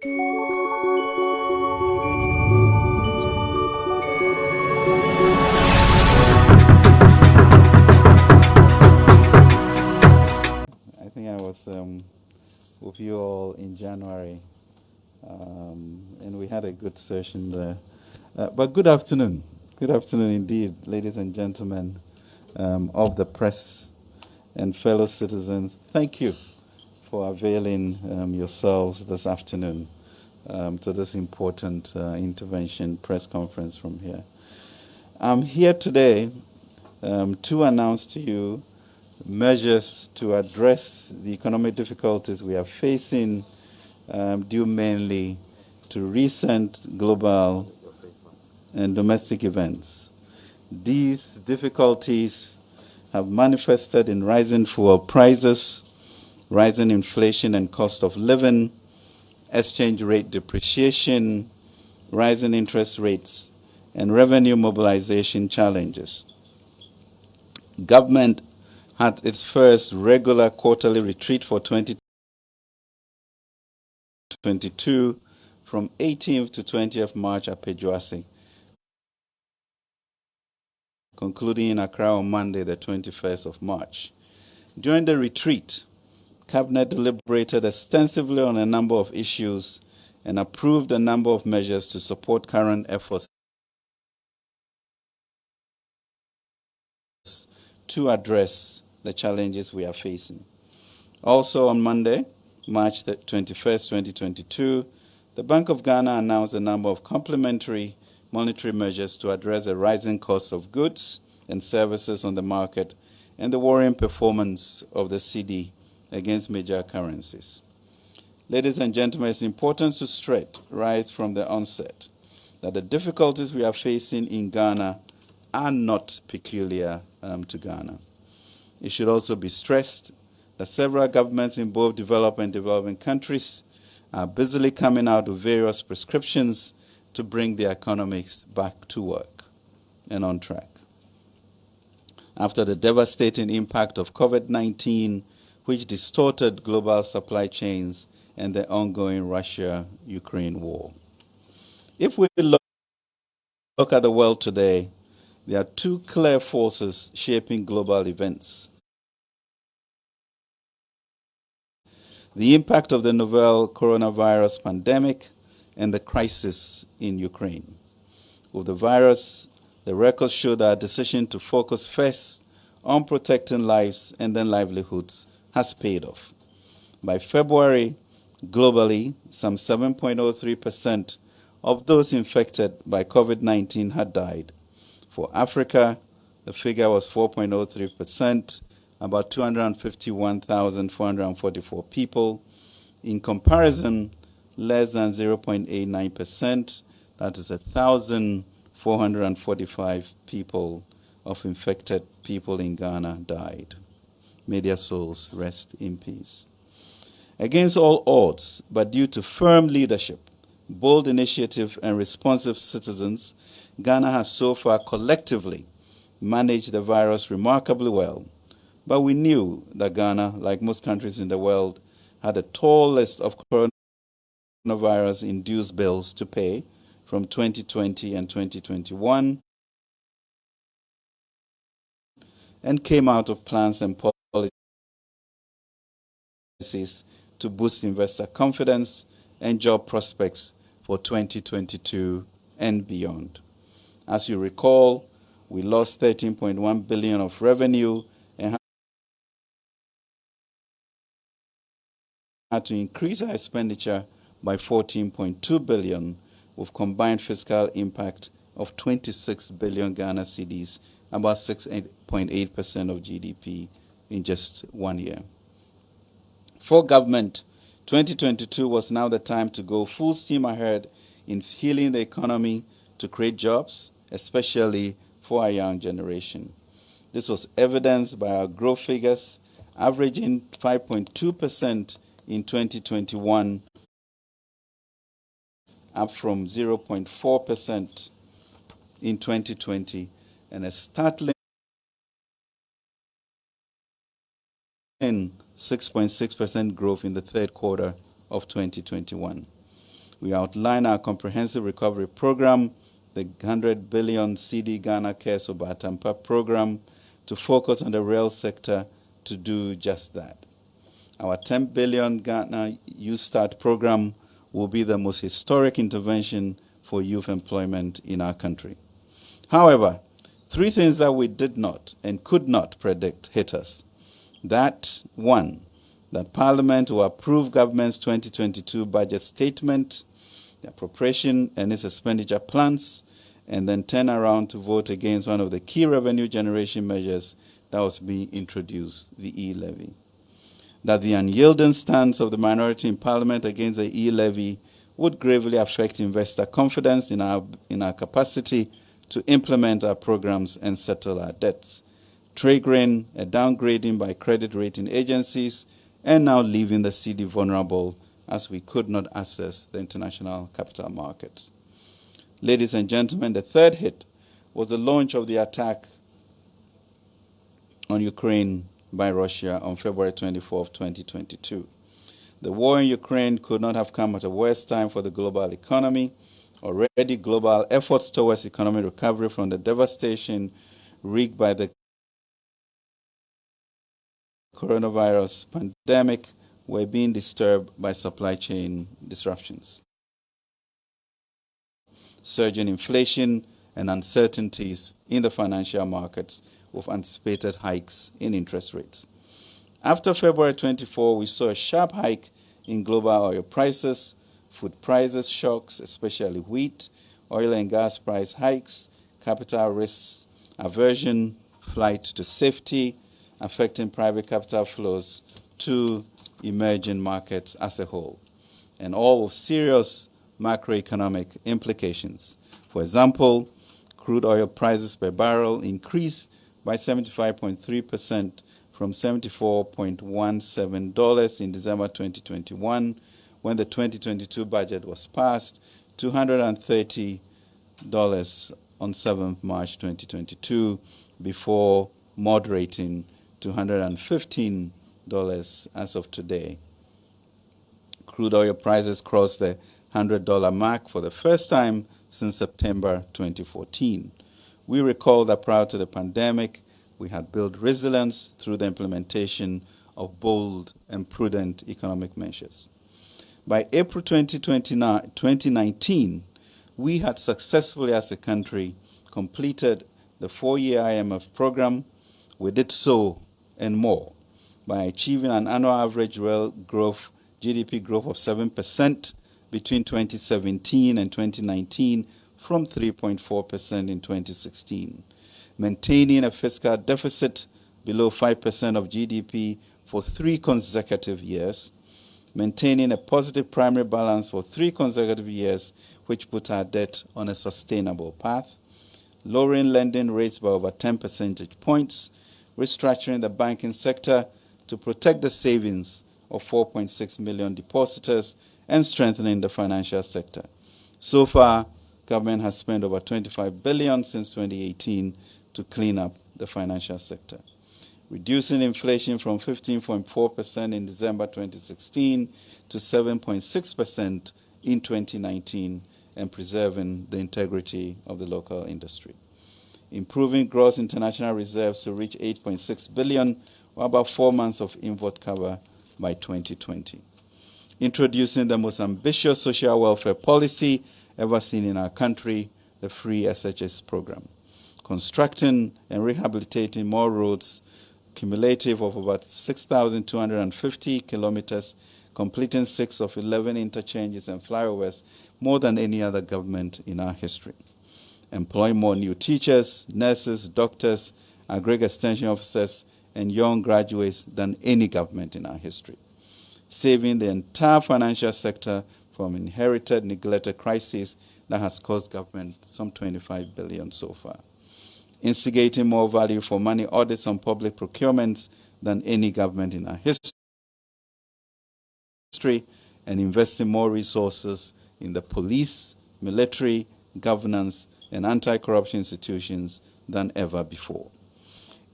I think I was with you all in January, and we had a good session there. But good afternoon. Good afternoon indeed, ladies and gentlemen of the press and fellow citizens. Thank you for availing yourselves this afternoon to this important intervention press conference from here. I'm here today to announce to you measures to address the economic difficulties we are facing due mainly to recent global and domestic events. These difficulties have manifested in rising fuel prices, rising inflation and cost of living, exchange rate depreciation, rising interest rates, and revenue mobilization challenges. Government had its first regular quarterly retreat for 2022 from 18th to 20th March at Pejuase, concluding in Accra on Monday, the 21st of March. During the retreat, Cabinet deliberated extensively on a number of issues and approved a number of measures to support current efforts to address the challenges we are facing. Also on Monday, March 21st, 2022, the Bank of Ghana announced a number of complementary monetary measures to address the rising cost of goods and services on the market and the worrying performance of the cedi against major currencies. Ladies and gentlemen, it's important to stress right from the onset that the difficulties we are facing in Ghana are not peculiar to Ghana. It should also be stressed that several governments in both developed and developing countries are busily coming out with various prescriptions to bring their economies back to work and on track. After the devastating impact of COVID-19, which distorted global supply chains and the ongoing Russia-Ukraine war. If we look at the world today, there are two clear forces shaping global events. The impact of the novel coronavirus pandemic and the crisis in Ukraine. With the virus, the records show that our decision to focus first on protecting lives and then livelihoods has paid off. By February, globally, some 7.03% of those infected by COVID-19 had died. For Africa, the figure was 4.03%, about 251,444 people. In comparison, less than 0.89%, that is 1,445 people of infected people in Ghana died. May their souls rest in peace. Against all odds, but due to firm leadership, bold initiative, and responsive citizens, Ghana has so far collectively managed the virus remarkably well. But we knew that Ghana, like most countries in the world, had a tall list of coronavirus-induced bills to pay from 2020 and 2021, and came out of plans and policies to boost investor confidence and job prospects for 2022 and beyond. As you recall, we lost 13.1 billion of revenue and had to increase our expenditure by 14.2 billion, with combined fiscal impact of 26 billion Ghana cedis, about 6.8% of GDP in just 1 year. For government, 2022 was now the time to go full steam ahead in healing the economy to create jobs, especially for our young generation. This was evidenced by our growth figures, averaging 5.2% in 2021, up from 0.4% in 2020, and a startling 6.6% growth in the third quarter of 2021. We outline our comprehensive recovery program, the 100 billion CD Ghana Cares Obatampa program, to focus on the real sector to do just that. Our 10 billion Ghana Youth Start program will be the most historic intervention for youth employment in our country. However, three things that we did not and could not predict hit us. That, one, that Parliament will approve government's 2022 budget statement, the appropriation and its expenditure plans, and then turn around to vote against one of the key revenue generation measures that was being introduced, the E-levy. That the unyielding stance of the minority in Parliament against the E-levy would gravely affect investor confidence in our capacity to implement our programs and settle our debts, triggering a downgrading by credit rating agencies and now leaving the cedi vulnerable as we could not access the international capital markets. Ladies and gentlemen, the third hit was the launch of the attack on Ukraine by Russia on February 24, 2022. The war in Ukraine could not have come at a worse time for the global economy. Already, global efforts towards economic recovery from the devastation wreaked by the coronavirus pandemic were being disturbed by supply chain disruptions, surging inflation, and uncertainties in the financial markets with anticipated hikes in interest rates. After February 24, we saw a sharp hike in global oil prices, food prices shocks, especially wheat, oil and gas price hikes, capital risks aversion, flight to safety, affecting private capital flows to emerging markets as a whole, and all with serious macroeconomic implications. For example, crude oil prices per barrel increased by 75.3% from $74.17 in December 2021, when the 2022 budget was passed, to $130 on 7th March 2022, before moderating to $115 as of today. Crude oil prices crossed the $100 mark for the first time since September 2014. We recall that prior to the pandemic, we had built resilience through the implementation of bold and prudent economic measures. By April 2019, we had successfully, as a country, completed the 4-year IMF program. We did so and more by achieving an annual average real growth, GDP growth of 7% between 2017 and 2019, from 3.4% in 2016, maintaining a fiscal deficit below 5% of GDP for 3 consecutive years, maintaining a positive primary balance for 3 consecutive years, which put our debt on a sustainable path, lowering lending rates by over 10 percentage points, restructuring the banking sector to protect the savings of 4.6 million depositors, and strengthening the financial sector. So far, government has spent over $25 billion since 2018 to clean up the financial sector, reducing inflation from 15.4% in December 2016 to 7.6% in 2019, and preserving the integrity of the local industry. Improving gross international reserves to reach $8.6 billion, or about 4 months of import cover by 2020. Introducing the most ambitious social welfare policy ever seen in our country, the Free SHS program. Constructing and rehabilitating more roads, cumulative of about 6,250 kilometers, completing 6 of 11 interchanges and flyovers, more than any other government in our history. Employing more new teachers, nurses, doctors, agri extension officers, and young graduates than any government in our history. Saving the entire financial sector from inherited, neglected crisis that has cost government some $25 billion so far. Instigating more value for money audits on public procurements than any government in our history, and investing more resources in the police, military, governance, and anti-corruption institutions than ever before.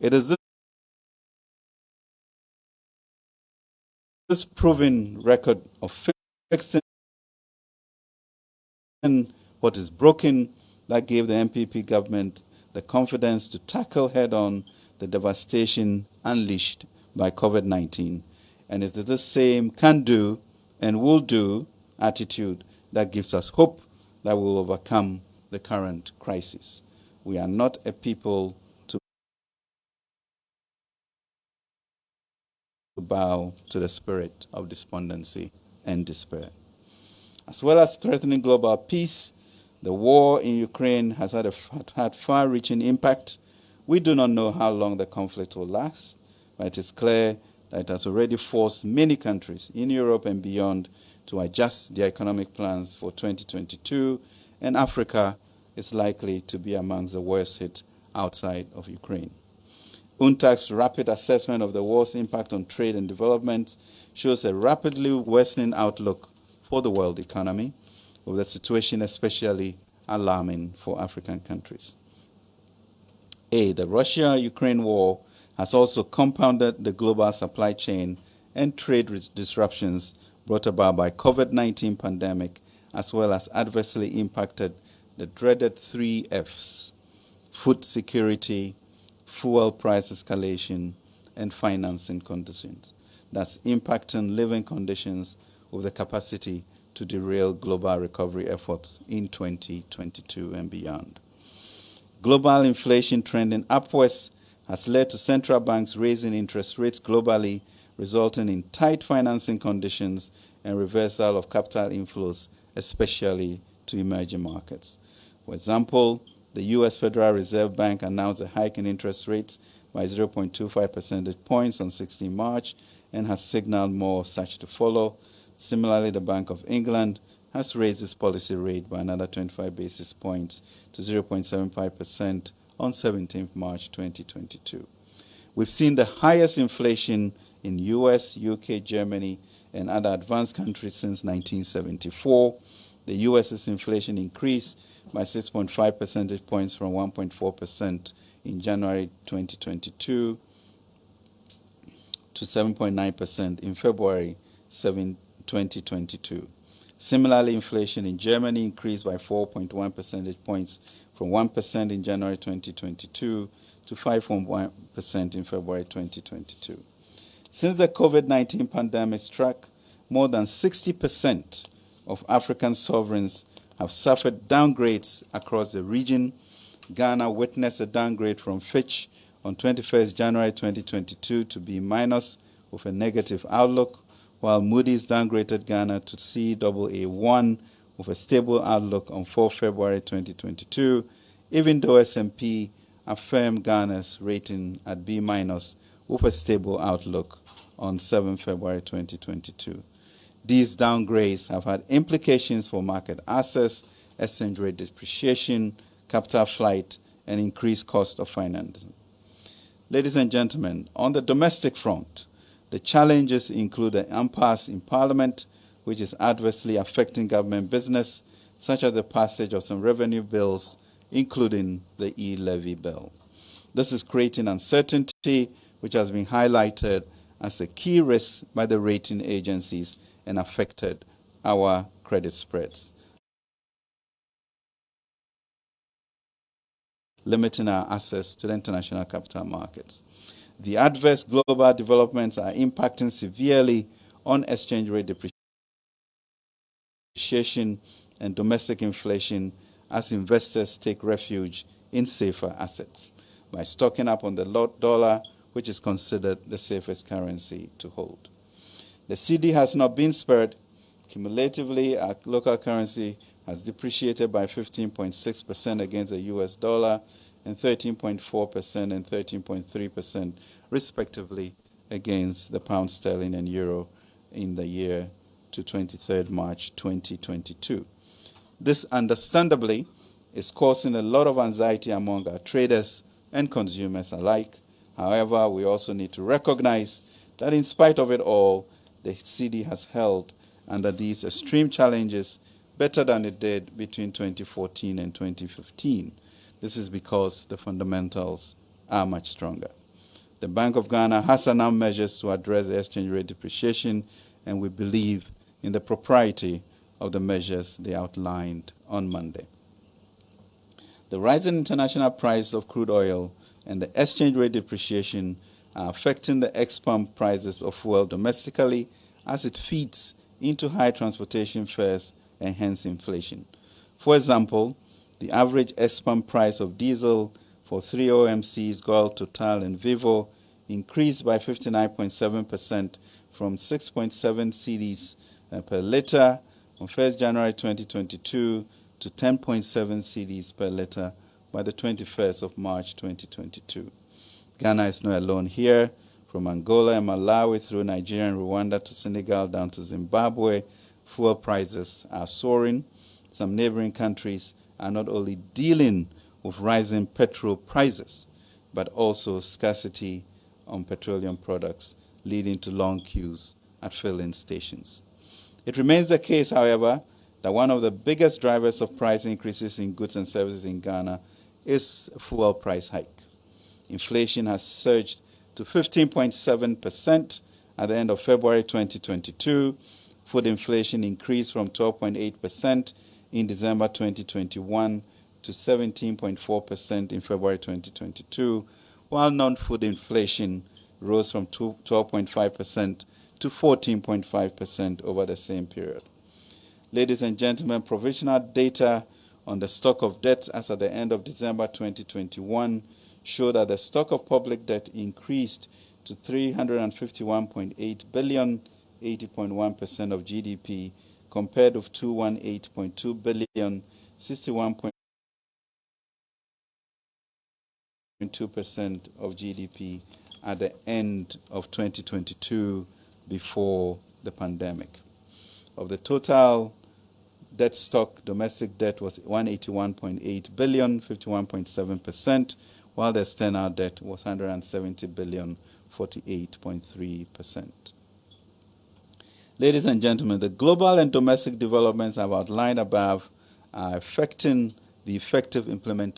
It is this proven record of fixing what is broken that gave the MPP government the confidence to tackle head-on the devastation unleashed by COVID-19. And it is the same can-do and will-do attitude that gives us hope that we will overcome the current crisis. We are not a people to bow to the spirit of despondency and despair. As well as threatening global peace, the war in Ukraine has had far-reaching impact. We do not know how long the conflict will last, but it is clear that it has already forced many countries in Europe and beyond to adjust their economic plans for 2022, and Africa is likely to be amongst the worst hit outside of Ukraine. UNTAC's rapid assessment of the war's impact on trade and development shows a rapidly worsening outlook for the world economy, with the situation especially alarming for African countries. The Russia-Ukraine war has also compounded the global supply chain and trade disruptions brought about by COVID-19 pandemic, as well as adversely impacted the dreaded 3 Fs: food security, fuel price escalation, and financing conditions. That's impacting living conditions with the capacity to derail global recovery efforts in 2022 and beyond. Global inflation trending upwards has led to central banks raising interest rates globally, resulting in tight financing conditions and reversal of capital inflows, especially to emerging markets. For example, the U.S. Federal Reserve Bank announced a hike in interest rates by 0.25 percentage points on 16 March and has signaled more of such to follow. Similarly, the Bank of England has raised its policy rate by another 25 basis points to 0.75% on 17 March 2022. We've seen the highest inflation in US, UK, Germany, and other advanced countries since 1974. The US's inflation increased by 6.5 percentage points from 1.4% in January 2022 to 7.9% in February 2022. Similarly, inflation in Germany increased by 4.1 percentage points from 1% in January 2022 to 5.1% in February 2022. Since the COVID-19 pandemic struck, more than 60% of African sovereigns have suffered downgrades across the region. Ghana witnessed a downgrade from Fitch on 21st January 2022 to B- with a negative outlook, while Moody's downgraded Ghana to Caa1 with a stable outlook on 4 February 2022, even though S&P affirmed Ghana's rating at B- with a stable outlook on 7 February 2022. These downgrades have had implications for market access, exchange rate depreciation, capital flight, and increased cost of financing. Ladies and gentlemen, on the domestic front, the challenges include the impasse in Parliament, which is adversely affecting government business, such as the passage of some revenue bills, including the E-levy bill. This is creating uncertainty, which has been highlighted as a key risk by the rating agencies and affected our credit spreads, limiting our access to the international capital markets. The adverse global developments are impacting severely on exchange rate depreciation and domestic inflation as investors take refuge in safer assets by stocking up on the dollar, which is considered the safest currency to hold. The cedi has not been spared. Cumulatively, our local currency has depreciated by 15.6% against the US dollar and 13.4% and 13.3% respectively against the pound sterling and euro in the year to 23rd March 2022. This understandably is causing a lot of anxiety among our traders and consumers alike. However, we also need to recognize that in spite of it all, the cedi has held under these extreme challenges better than it did between 2014 and 2015. This is because the fundamentals are much stronger. The Bank of Ghana has announced measures to address the exchange rate depreciation, and we believe in the propriety of the measures they outlined on Monday. The rising international price of crude oil and the exchange rate depreciation are affecting the ex-pump prices of fuel domestically as it feeds into high transportation fares and hence inflation. For example, the average ex-pump price of diesel for 3 OMCs, Goil, Total, and Vivo, increased by 59.7% from 6.7 cedis per liter on 1st January 2022 to 10.7 cedis per liter by the 21st of March 2022. Ghana is not alone here. From Angola and Malawi through Nigeria and Rwanda to Senegal down to Zimbabwe, fuel prices are soaring. Some neighboring countries are not only dealing with rising petrol prices, but also scarcity on petroleum products, leading to long queues at filling stations. It remains the case, however, that one of the biggest drivers of price increases in goods and services in Ghana is fuel price hike. Inflation has surged to 15.7% at the end of February 2022. Food inflation increased from 12.8% in December 2021 to 17.4% in February 2022, while non-food inflation rose from 12.5% to 14.5% over the same period. Ladies and gentlemen, provisional data on the stock of debt as at the end of December 2021 showed that the stock of public debt increased to 351.8 billion, 80.1% of GDP, compared with 218.2 billion, 61.2% of GDP at the end of 2022 before the pandemic. Of the total debt stock, domestic debt was 181.8 billion, 51.7%, while the external debt was 170 billion, 48.3%. Ladies and gentlemen, the global and domestic developments I've outlined above are affecting the effective implementation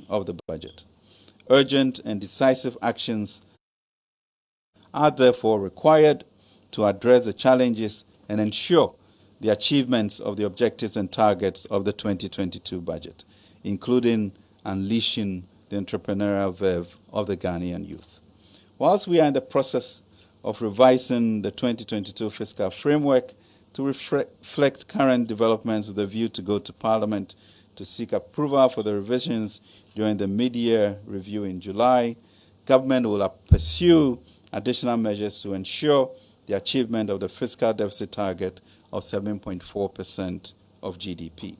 of the budget. Urgent and decisive actions are therefore required to address the challenges and ensure the achievements of the objectives and targets of the 2022 budget, including unleashing the entrepreneurial verve of the Ghanaian youth. Whilst we are in the process of revising the 2022 fiscal framework to reflect current developments with a view to go to Parliament to seek approval for the revisions during the mid-year review in July, government will pursue additional measures to ensure the achievement of the fiscal deficit target of 7.4% of GDP.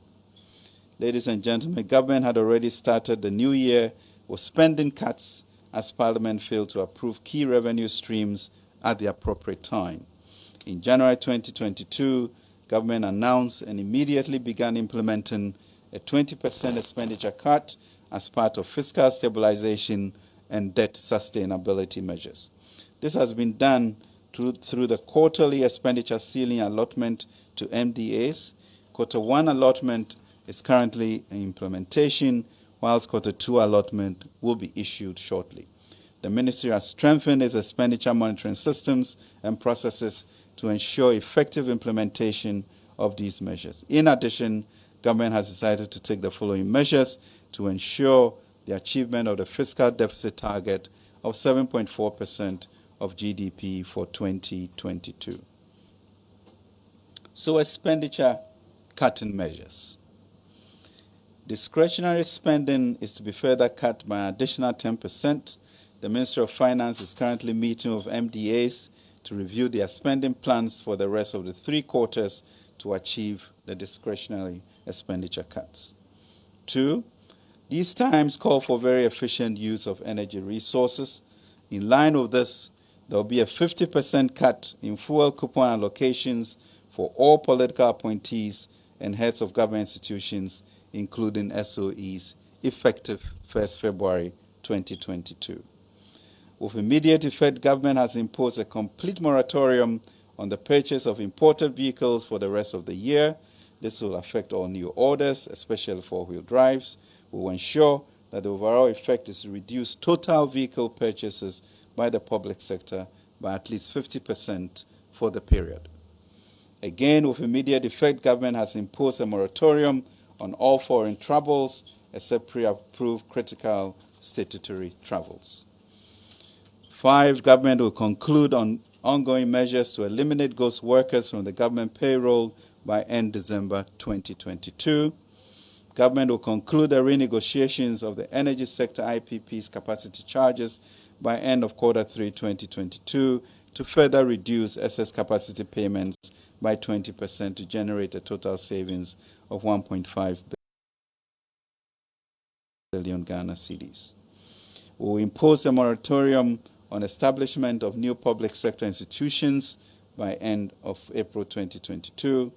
Ladies and gentlemen, government had already started the new year with spending cuts as Parliament failed to approve key revenue streams at the appropriate time. In January 2022, government announced and immediately began implementing a 20% expenditure cut as part of fiscal stabilization and debt sustainability measures. This has been done through the quarterly expenditure ceiling allotment to MDAs. Quarter 1 allotment is currently in implementation, whilst Quarter 2 allotment will be issued shortly. The Ministry has strengthened its expenditure monitoring systems and processes to ensure effective implementation of these measures. In addition, government has decided to take the following measures to ensure the achievement of the fiscal deficit target of 7.4% of GDP for 2022. So, expenditure cutting measures. Discretionary spending is to be further cut by an additional 10%. The Ministry of Finance is currently meeting with MDAs to review their spending plans for the rest of the 3 quarters to achieve the discretionary expenditure cuts. 2, these times call for very efficient use of energy resources. In line with this, there will be a 50% cut in fuel coupon allocations for all political appointees and heads of government institutions, including SOEs, effective 1st February 2022. With immediate effect, government has imposed a complete moratorium on the purchase of imported vehicles for the rest of the year. This will affect all new orders, especially four-wheel drives. We will ensure that the overall effect is to reduce total vehicle purchases by the public sector by at least 50% for the period. Again, with immediate effect, government has imposed a moratorium on all foreign travels except pre-approved critical statutory travels. 5, government will conclude on ongoing measures to eliminate ghost workers from the government payroll by end December 2022. Government will conclude the renegotiations of the energy sector IPP's capacity charges by end of quarter 3 2022 to further reduce excess capacity payments by 20% to generate a total savings of 1.5 billion Ghana cedis. We will impose a moratorium on establishment of new public sector institutions by end of April 2022.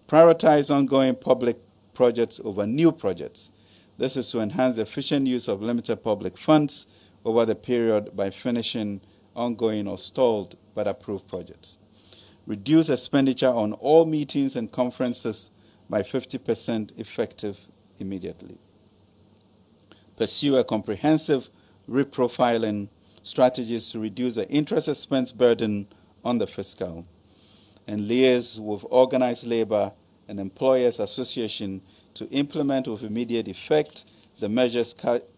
Prioritize ongoing public projects over new projects. This is to enhance the efficient use of limited public funds over the period by finishing ongoing or stalled but approved projects. Reduce expenditure on all meetings and conferences by 50% effective immediately. Pursue a comprehensive reprofiling strategies to reduce the interest expense burden on the fiscal, and liaise with organized labor and employers association to implement with immediate effect the measures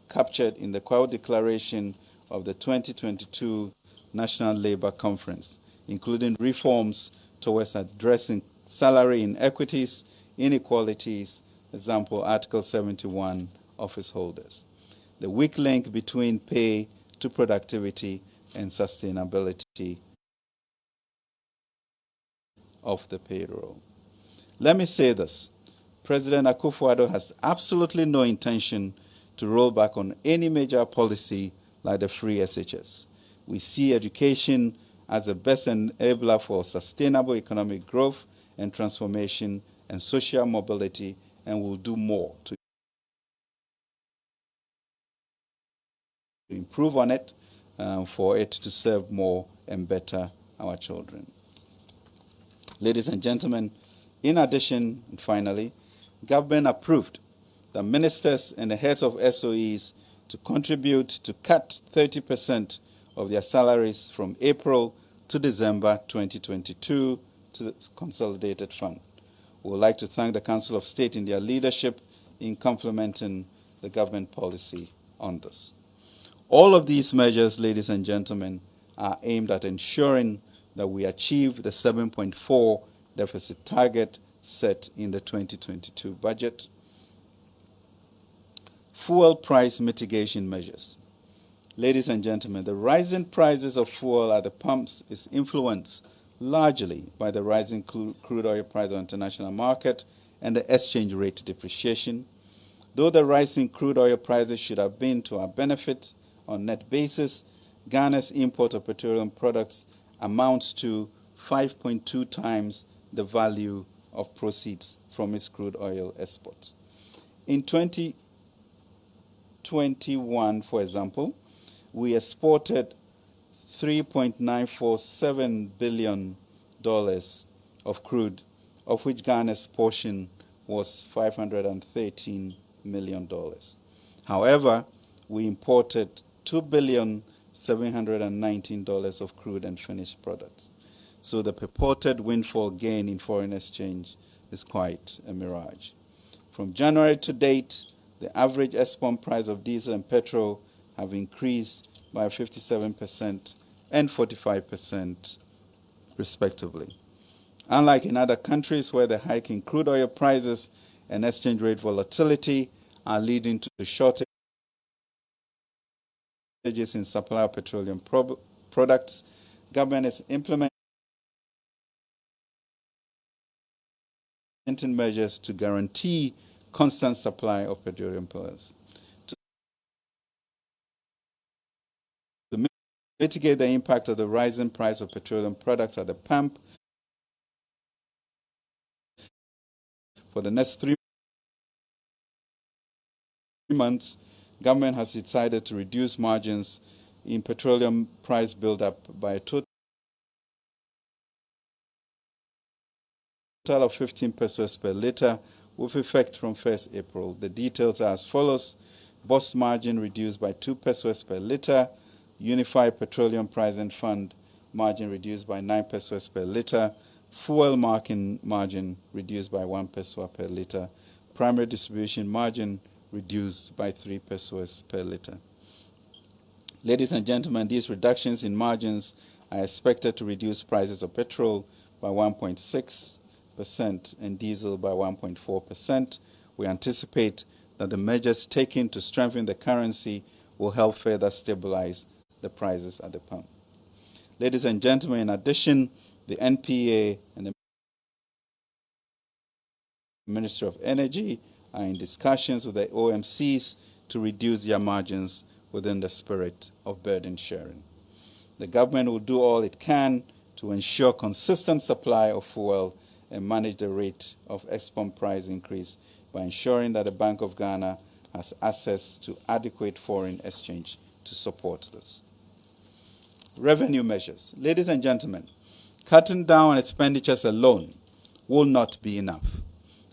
captured in the Kwao Declaration of the 2022 National Labour Conference, including reforms towards addressing salary inequities, inequalities, example Article 71, office holders. The weak link between pay to productivity and sustainability of the payroll. Let me say this. President Akufo-Addo has absolutely no intention to roll back on any major policy like the free SHS. We see education as the best enabler for sustainable economic growth and transformation and social mobility, and will do more to improve on it for it to serve more and better our children. Ladies and gentlemen, in addition, and finally, government approved the ministers and the heads of SOEs to contribute to cut 30% of their salaries from April to December 2022 to the Consolidated Fund. We would like to thank the Council of State in their leadership in complementing the government policy on this. All of these measures, ladies and gentlemen, are aimed at ensuring that we achieve the 7.4 deficit target set in the 2022 budget. Fuel price mitigation measures. Ladies and gentlemen, the rising prices of fuel at the pumps is influenced largely by the rising crude oil price on the international market and the exchange rate depreciation. Though the rise in crude oil prices should have been to our benefit on net basis, Ghana's import of petroleum products amounts to 5.2 times the value of proceeds from its crude oil exports. In 2021, for example, we exported $3.947 billion of crude, of which Ghana's portion was $513 million. However, we imported $2,719 of crude and finished products. So the purported windfall gain in foreign exchange is quite a mirage. From January to date, the average export price of diesel and petrol have increased by 57% and 45% respectively. Unlike in other countries where the hike in crude oil prices and exchange rate volatility are leading to shortages in supply of petroleum products, government is implementing measures to guarantee constant supply of petroleum products. To mitigate the impact of the rising price of petroleum products at the pump, for the next 3 months, government has decided to reduce margins in petroleum price build-up by a total of 15 pesos per litre with effect from 1st April. The details are as follows. Boss margin reduced by 2 pesos per litre. Unified Petroleum Pricing Fund margin reduced by 9 pesos per litre, fuel margin reduced by 1 peso per litre, primary distribution margin reduced by 3 pesos per litre. Ladies and gentlemen, these reductions in margins are expected to reduce prices of petrol by 1.6% and diesel by 1.4%. We anticipate that the measures taken to strengthen the currency will help further stabilize the prices at the pump. Ladies and gentlemen, in addition, the NPA and the Ministry of Energy are in discussions with the OMCs to reduce their margins within the spirit of burden sharing. The government will do all it can to ensure consistent supply of fuel and manage the rate of ex-pump price increase by ensuring that the Bank of Ghana has access to adequate foreign exchange to support this. Revenue measures. Ladies and gentlemen, cutting down on expenditures alone will not be enough.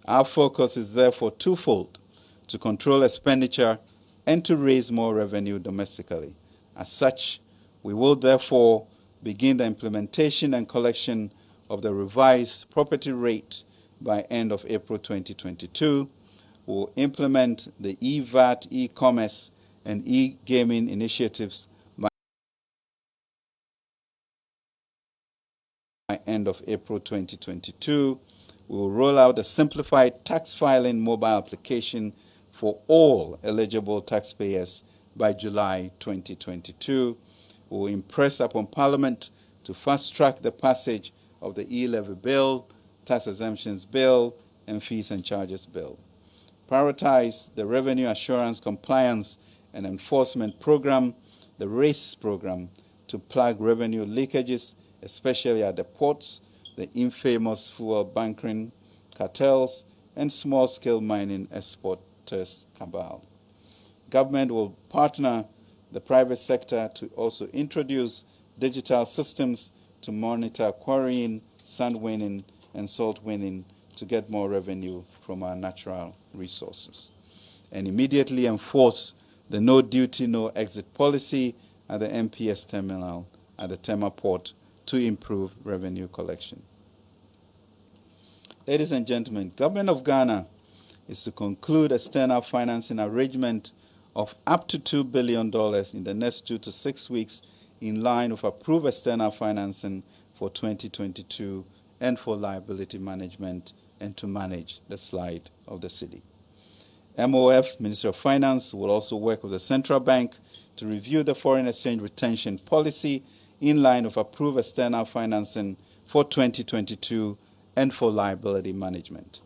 Our focus is therefore twofold: to control expenditure and to raise more revenue domestically. As such, we will therefore begin the implementation and collection of the revised property rate by end of April 2022. We will implement the e-VAT, e-commerce, and e-gaming initiatives by end of April 2022. We will roll out a simplified tax filing mobile application for all eligible taxpayers by July 2022. We will impress upon Parliament to fast-track the passage of the E-levy bill, tax exemptions bill, and fees and charges bill. Prioritize the Revenue Assurance Compliance and Enforcement Program, the RACE program, to plug revenue leakages, especially at the ports, the infamous fuel bunkering cartels, and small-scale mining exporters cabal. Government will partner the private sector to also introduce digital systems to monitor quarrying, sand winning, and salt winning to get more revenue from our natural resources. And immediately enforce the no duty, no exit policy at the MPS terminal at the Tema port to improve revenue collection. Ladies and gentlemen, Government of Ghana is to conclude external financing arrangement of up to $2 billion in the next 2 to 6 weeks in line with approved external financing for 2022 and for liability management and to manage the slide of the city. MOF, Ministry of Finance, will also work with the Central Bank to review the foreign exchange retention policy in line with approved external financing for 2022 and for liability management.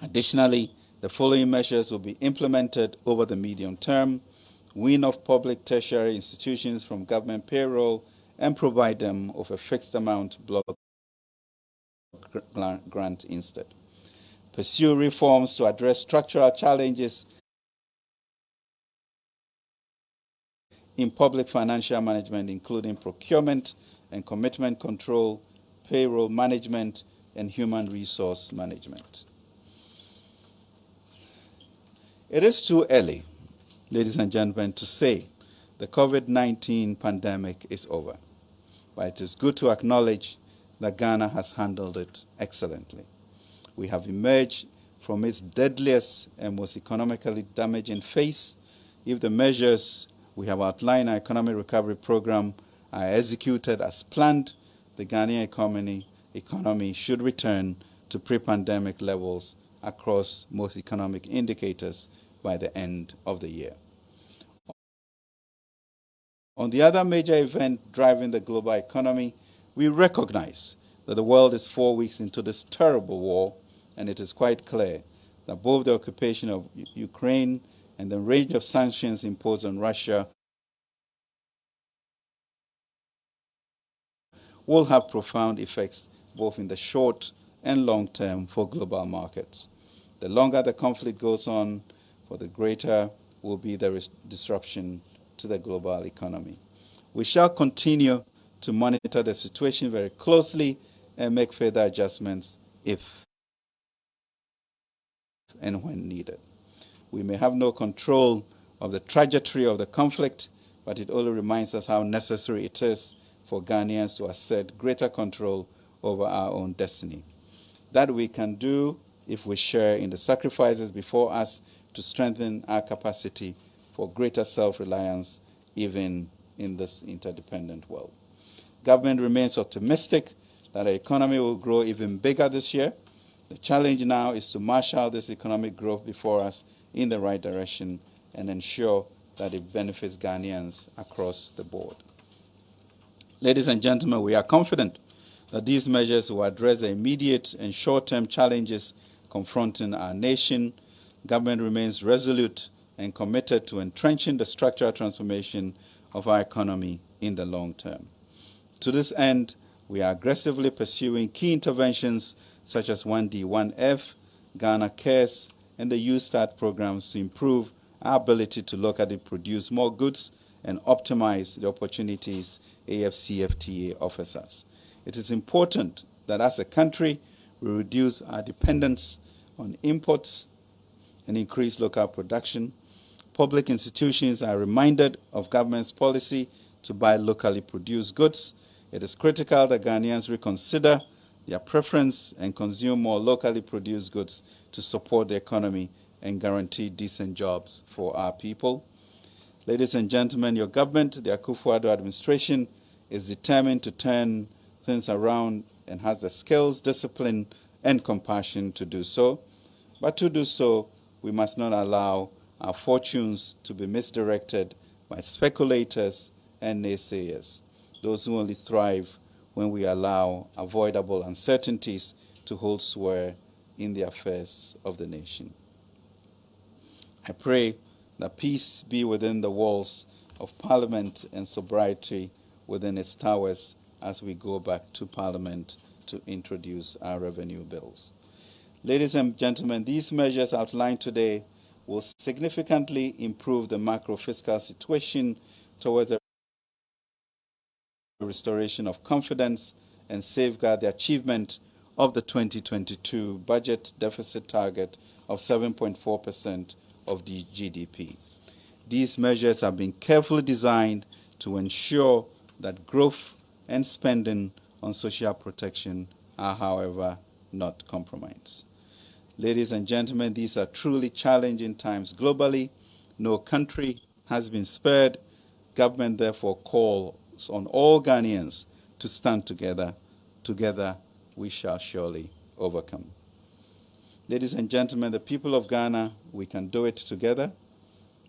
Additionally, the following measures will be implemented over the medium term: wean off public tertiary institutions from government payroll and provide them with a fixed amount block grant instead. Pursue reforms to address structural challenges in public financial management, including procurement and commitment control, payroll management, and human resource management. It is too early, ladies and gentlemen, to say the COVID-19 pandemic is over, but it is good to acknowledge that Ghana has handled it excellently. We have emerged from its deadliest and most economically damaging phase. If the measures we have outlined in our economic recovery program are executed as planned, the Ghanaian economy should return to pre-pandemic levels across most economic indicators by the end of the year. On the other major event driving the global economy, we recognize that the world is 4 weeks into this terrible war, and it is quite clear that both the occupation of Ukraine and the range of sanctions imposed on Russia will have profound effects both in the short and long term for global markets. The longer the conflict goes on, for the greater will be the disruption to the global economy. We shall continue to monitor the situation very closely and make further adjustments if and when needed. We may have no control of the trajectory of the conflict, but it only reminds us how necessary it is for Ghanaians to assert greater control over our own destiny. That we can do if we share in the sacrifices before us to strengthen our capacity for greater self-reliance even in this interdependent world. Government remains optimistic that the economy will grow even bigger this year. The challenge now is to marshal this economic growth before us in the right direction and ensure that it benefits Ghanaians across the board. Ladies and gentlemen, we are confident that these measures will address the immediate and short-term challenges confronting our nation. Government remains resolute and committed to entrenching the structural transformation of our economy in the long term. To this end, we are aggressively pursuing key interventions such as 1D, 1F, Ghana Cares, and the U-Start programs to improve our ability to locally produce more goods and optimize the opportunities AFCFTA offers us. It is important that as a country, we reduce our dependence on imports and increase local production. Public institutions are reminded of government's policy to buy locally produced goods. It is critical that Ghanaians reconsider their preference and consume more locally produced goods to support the economy and guarantee decent jobs for our people. Ladies and gentlemen, your government, the Akufo-Addo administration, is determined to turn things around and has the skills, discipline, and compassion to do so. But to do so, we must not allow our fortunes to be misdirected by speculators and naysayers, those who only thrive when we allow avoidable uncertainties to hold sway in the affairs of the nation. I pray that peace be within the walls of Parliament and sobriety within its towers as we go back to Parliament to introduce our revenue bills. Ladies and gentlemen, these measures outlined today will significantly improve the macro-fiscal situation towards a restoration of confidence and safeguard the achievement of the 2022 budget deficit target of 7.4% of the GDP. These measures have been carefully designed to ensure that growth and spending on social protection are, however, not compromised. Ladies and gentlemen, these are truly challenging times globally. No country has been spared. Government therefore calls on all Ghanaians to stand together. Together, we shall surely overcome. Ladies and gentlemen, the people of Ghana, we can do it together.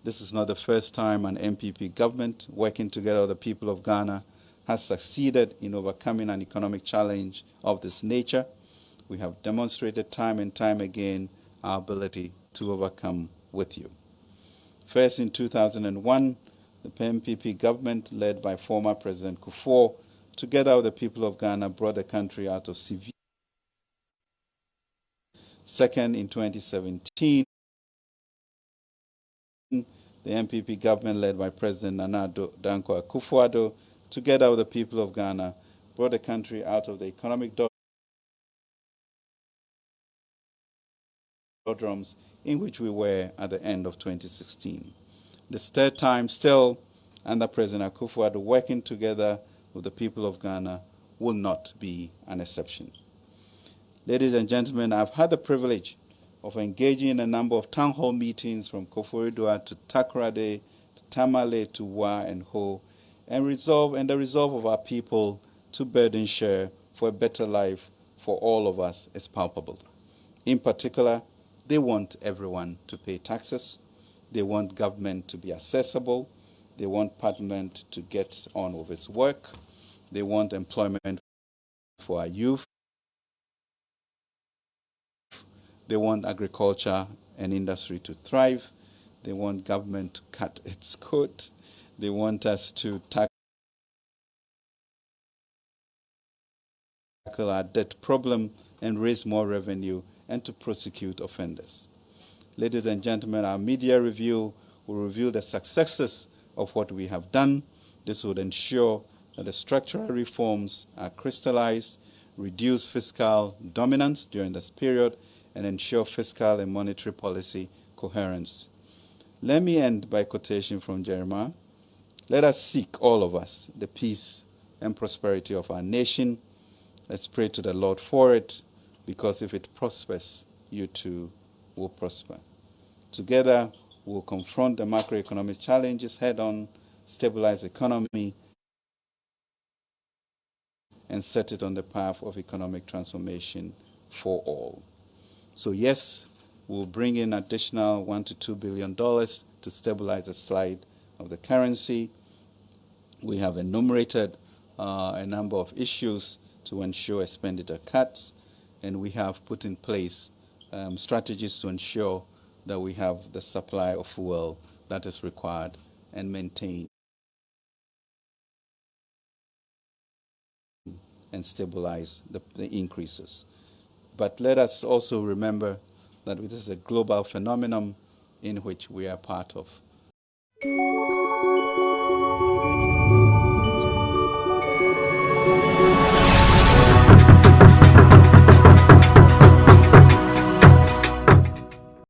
This is not the first time an MPP government working together with the people of Ghana has succeeded in overcoming an economic challenge of this nature. We have demonstrated time and time again our ability to overcome with you. First, in 2001, the MPP government, led by former President Kufuor, together with the people of Ghana, brought the country out of severe. Second, in 2017, the MPP government, led by President Nana Dankwa Akufo-Addo, together with the people of Ghana, brought the country out of the economic doldrums in which we were at the end of 2016. This third time still, under President Akufo-Addo, working together with the people of Ghana will not be an exception. Ladies and gentlemen, I've had the privilege of engaging in a number of town hall meetings from Ofori-Atta to Takoradi, to Tamale, to Wa and Ho, and the resolve of our people to burden share for a better life for all of us is palpable. In particular, they want everyone to pay taxes. They want government to be accessible. They want Parliament to get on with its work. They want employment for our youth. They want agriculture and industry to thrive. They want government to cut its coat. They want us to tackle our debt problem and raise more revenue and to prosecute offenders. Ladies and gentlemen, our media review will reveal the successes of what we have done. This would ensure that the structural reforms are crystallized, reduce fiscal dominance during this period, and ensure fiscal and monetary policy coherence. Let me end by a quotation from Jeremiah. Let us seek, all of us, the peace and prosperity of our nation. Let's pray to the Lord for it, because if it prospers, you too will prosper. Together, we'll confront the macroeconomic challenges head on, stabilize the economy, and set it on the path of economic transformation for all. So yes, we'll bring in additional $1 to $2 billion to stabilize the slide of the currency. We have enumerated a number of issues to ensure expenditure cuts, and we have put in place strategies to ensure that we have the supply of fuel that is required and maintained and stabilize the increases. But let us also remember that this is a global phenomenon in which we are part of.